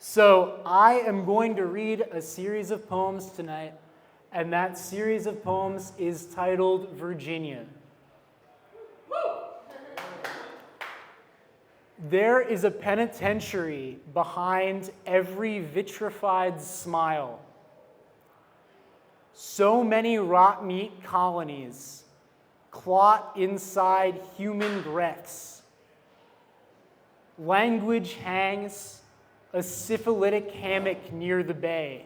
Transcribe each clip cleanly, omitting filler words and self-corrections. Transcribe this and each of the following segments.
So I am going to read a series of poems tonight, and that series of poems is titled Virginia. There is a penitentiary behind every vitrified smile. So many rot meat colonies clot inside human breaths. Language hangs a syphilitic hammock near the bay.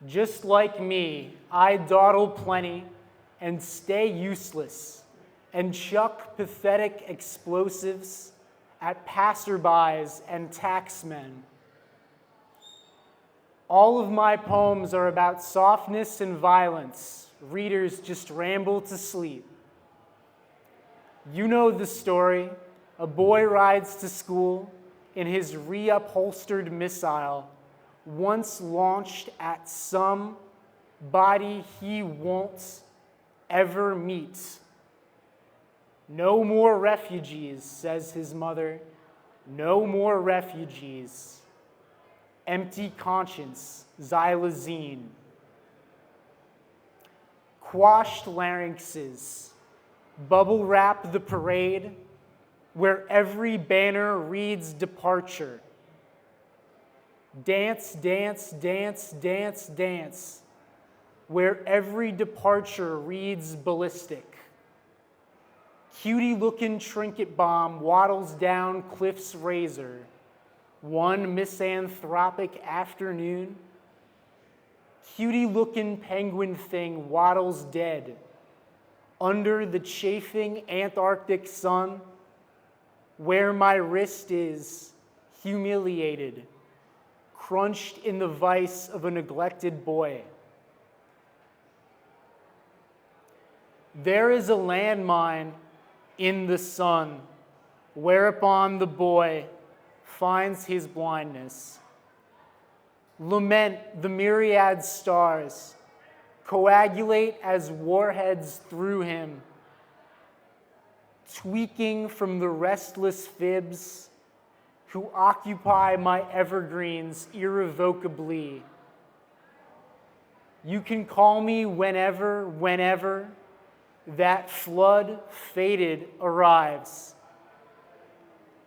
Just like me, I dawdle plenty and stay useless and chuck pathetic explosives at passerbys and taxmen. All of my poems are about softness and violence. Readers just ramble to sleep. You know the story. A boy rides to school in his reupholstered missile, once launched at some body he won't ever meet. No more refugees, says his mother. No more refugees. Empty conscience, xylazine. Quashed larynxes, bubble wrap the parade, where every banner reads departure. Dance, dance, dance, dance, dance, where every departure reads ballistic. Cutie-looking trinket bomb waddles down Cliff's razor. One misanthropic afternoon, cutie-looking penguin thing waddles dead under the chafing Antarctic sun, where my wrist is humiliated, crunched in the vice of a neglected boy. There is a landmine in the sun, whereupon the boy finds his blindness. Lament the myriad stars, coagulate as warheads through him, tweaking from the restless fibs who occupy my evergreens irrevocably. You can call me whenever that flood fated arrives.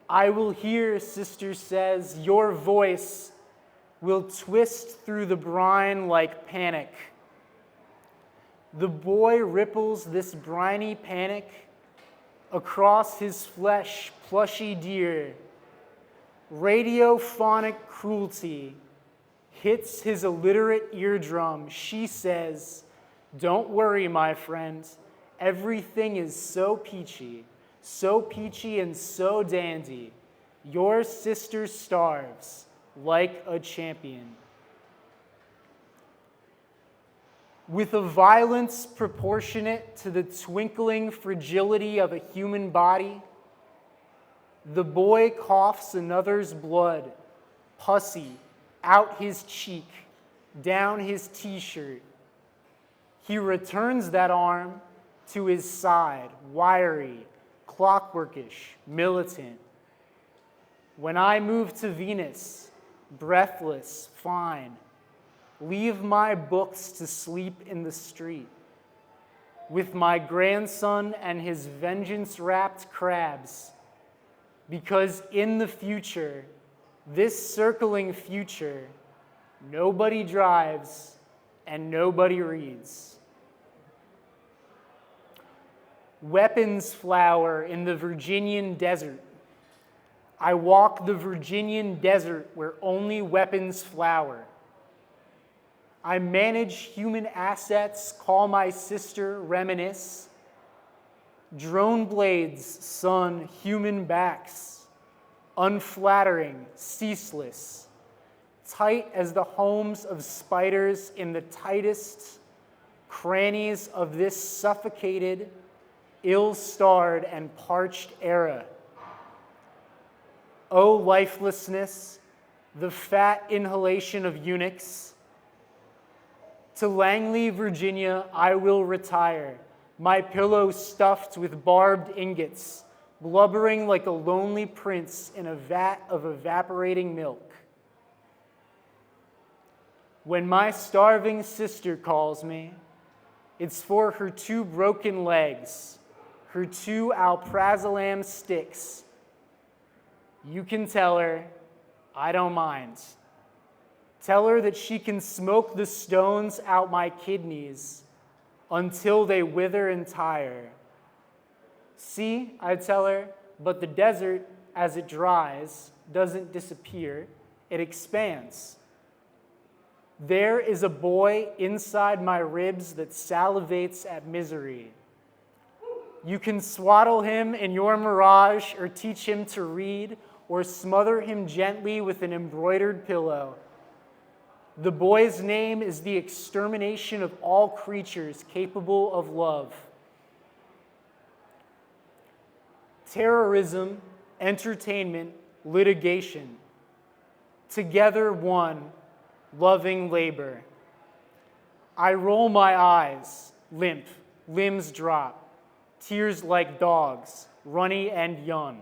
I will hear, sister says, your voice will twist through the brine like panic. The boy ripples this briny panic across his flesh, plushy deer. Radiophonic cruelty hits his illiterate eardrum. She says, don't worry, my friend. Everything is so peachy and so dandy. Your sister starves like a champion. With a violence proportionate to the twinkling fragility of a human body, the boy coughs another's blood, pussy, out his cheek, down his t-shirt. He returns that arm to his side, wiry, clockworkish, militant. When I move to Venus, breathless, fine, leave my books to sleep in the street with my grandson and his vengeance-wrapped crabs, because in the future, this circling future, nobody drives and nobody reads. Weapons flower in the Virginian desert. I walk the Virginian desert where only weapons flower. I manage human assets, call my sister, reminisce. Drone blades, son, human backs, unflattering, ceaseless, tight as the homes of spiders in the tightest crannies of this suffocated, ill-starred and parched era. O lifelessness, the fat inhalation of eunuchs. To Langley, Virginia, I will retire, my pillow stuffed with barbed ingots, blubbering like a lonely prince in a vat of evaporating milk. When my starving sister calls me, it's for her 2 broken legs, her 2 alprazolam sticks. You can tell her, I don't mind. Tell her that she can smoke the stones out my kidneys until they wither and tire. See, I tell her, but the desert, as it dries, doesn't disappear, it expands. There is a boy inside my ribs that salivates at misery. You can swaddle him in your mirage or teach him to read or smother him gently with an embroidered pillow. The boy's name is the extermination of all creatures capable of love. Terrorism, entertainment, litigation. Together one, loving labor. I roll my eyes, limp, limbs drop, tears like dogs, runny and young.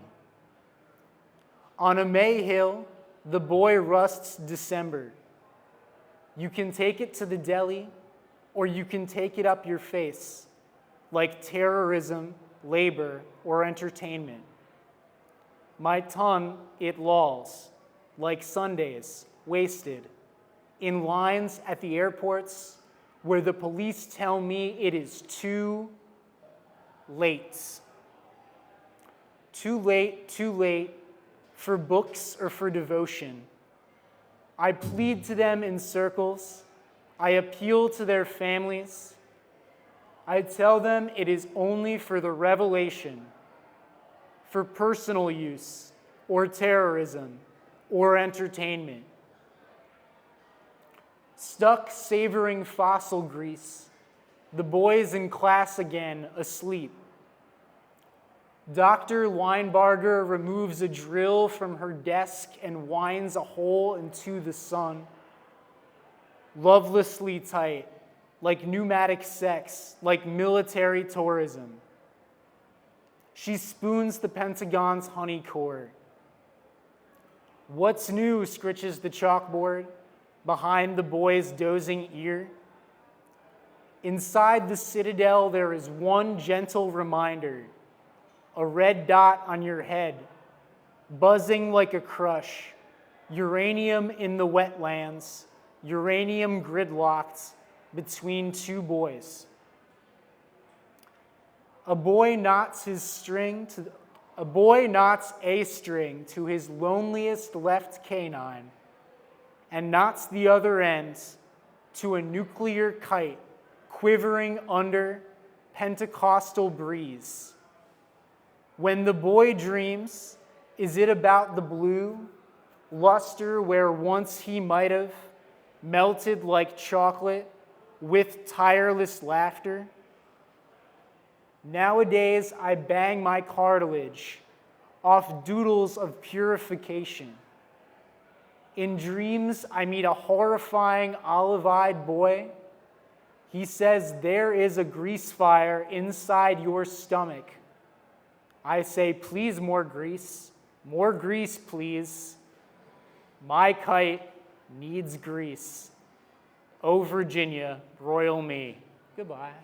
On a May hill, the boy rusts December. You can take it to the deli, or you can take it up your face, like terrorism, labor, or entertainment. My tongue, it lolls, like Sundays, wasted, in lines at the airports where the police tell me it is too late. Too late for books or for devotion. I plead to them in circles. I appeal to their families. I tell them it is only for the revelation, for personal use, or terrorism, or entertainment. Stuck savoring fossil grease, the boys in class again asleep. Dr. Weinbarger removes a drill from her desk and winds a hole into the sun. Lovelessly tight, like pneumatic sex, like military tourism. She spoons the Pentagon's honey core. What's new, scritches the chalkboard behind the boy's dozing ear. Inside the citadel, there is one gentle reminder, a red dot on your head, buzzing like a crush, uranium in the wetlands, uranium gridlocked between 2 boys. A boy knots a string to his loneliest left canine and knots the other end to a nuclear kite quivering under Pentecostal breeze. When the boy dreams, is it about the blue luster where once he might have melted like chocolate with tireless laughter? Nowadays, I bang my cartilage off doodles of purification. In dreams, I meet a horrifying olive-eyed boy. He says, there is a grease fire inside your stomach. I say, please, more grease, please. My kite needs grease. Oh, Virginia, broil me. Goodbye.